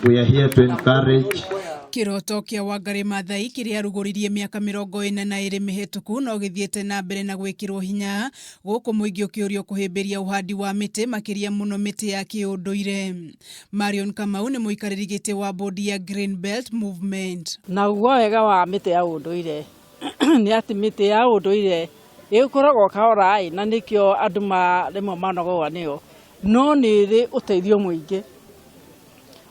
We are here to encourage. Kiroto kia Wangari Maathai kiria rugoririe miaka 42 mihituku no githiete na mbere na gwikirwo hinya guku muingi ukiurio kuhimbiria uhandi wa miti makiria muno miti ya kiunduire. Marion Kamau ni muikariri giti wa bodi ya Green Belt Movement. Na ugo wega wa miti ya unduire ni ati miti ya unduire ikoragwo kaorai na nikio andu rimwe manogwa niyo no ni ri uteithio muingi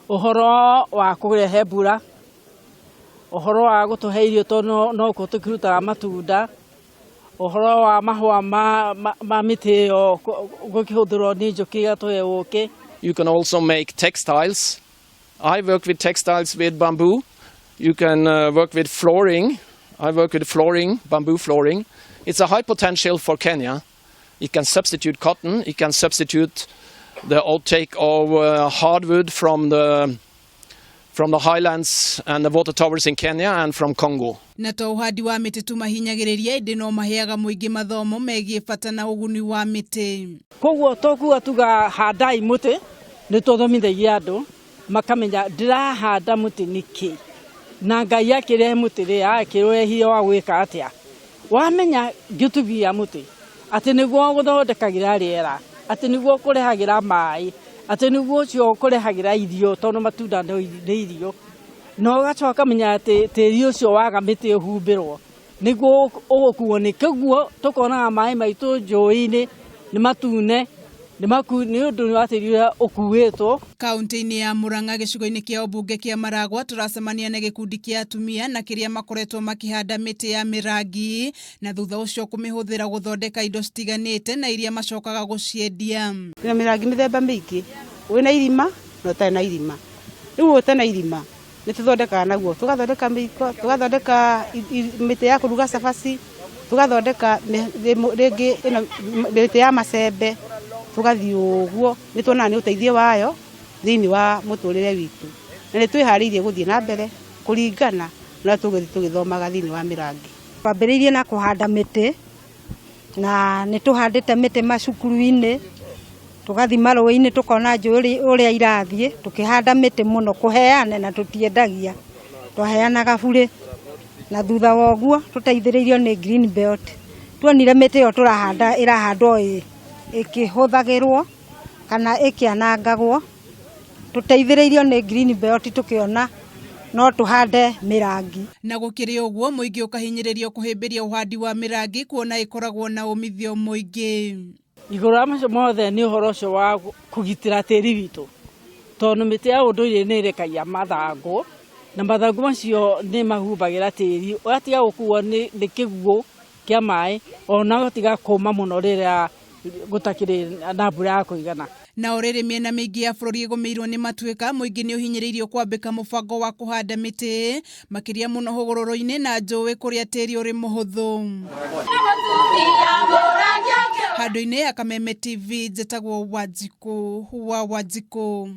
uhoro wa kurehe mbura uhoro wa gutuhe irio to no kutukiruta matunda uhoro wa mahwa ma miti yo gukihudhuro ni njuki gatuhe uke. You can also make textiles. I work with textiles with bamboo. You can work with flooring. I work with flooring, bamboo flooring. It's a high potential for Kenya. It can substitute cotton. It can substitute the outtake of hardwood from the highlands and the water towers in Kenya and from Congo. Na to uhandi wa miti tumahinyagiriria indi no maheaga muingi mathomo megie bata na uguni wa miti. Koguo tokuga tuga handai muti ni tuthomithagia andu makamenya ndirahanda muti niki na Ngai akire muti ri akirehio wa gwika atia wamenya gitugia muti ati niguo guthondekagira riera ati niguo kurehagira mai ati niguo cio kurehagira irio tondu matunda ni irio no gacoka menya ati tiri ucio waga miti uhumbirwo niguo ugukuo ni kiguo tukona mai maitu njui-ini ni matune ni undu wa tiri ukuwitwo. Kaunti-ini ya Murang'a gicigo-ini kia obunge kia Maragwa turasemania na gikundi kia atumia na kiria makoretwo makihanda miti ya mirangi na thutha ucio kumihuthira guthondeka indo citiganite na iria macokaga guciendia. Ina mirangi mithemba mingi wina irima no ta na irima riu wote na irima ni tuthondeka naguo tugathondeka miko tugathondeka miti ya kuruga cabaci tugathondeka ringi miti ya macembe tugathi uguo ni tuona ni uteithio wayo thini wa muturire witu na ni twihariirie guthie na mbere kuringana na tugithomaga thini wa mirangi. Twambiriirie na kuhanda miti na ni tuhandite miti macukuru-ini tugathi marũĩ-inĩ tukona njũĩ uria irathie tukihanda miti muno kuheane na tutiendagia twaheanaga bure na thutha wa ũguo tuteithĩrĩirio ni Green Belt tuonire miti yo turahanda irahandwo ikihuthagirwo kana ikianangagwo tuteithĩrĩirio ni Green Belt tukiona no tuhande mirangi. Na gukiri uguo muingi ukahinyiririo kuhimbiria uhandi wa mirangi kuona ikoragwo na umithio muingi. Iguru amacio mothe ni uhoro ucio wa kugitira tiri witu tondu miti ya unduire ni irekagia mathangu na mathangu macio ni mahumbagira tiri atiga gukuo ni kiguo kia mai ona utiga kuma muno riria gutakiri na mbura ya kuigana. Na orere miena mingi ya bururi igumirwo ni matuika muingi ni uhinyiriirio kwambika mubango wa kuhanda miti makiria muno hugururu-ini na njũĩ kuria tiri uri muhuthu. Handu-ini ya Kameme TV njĩtagwo Wanjikũ wa Wanjikũ.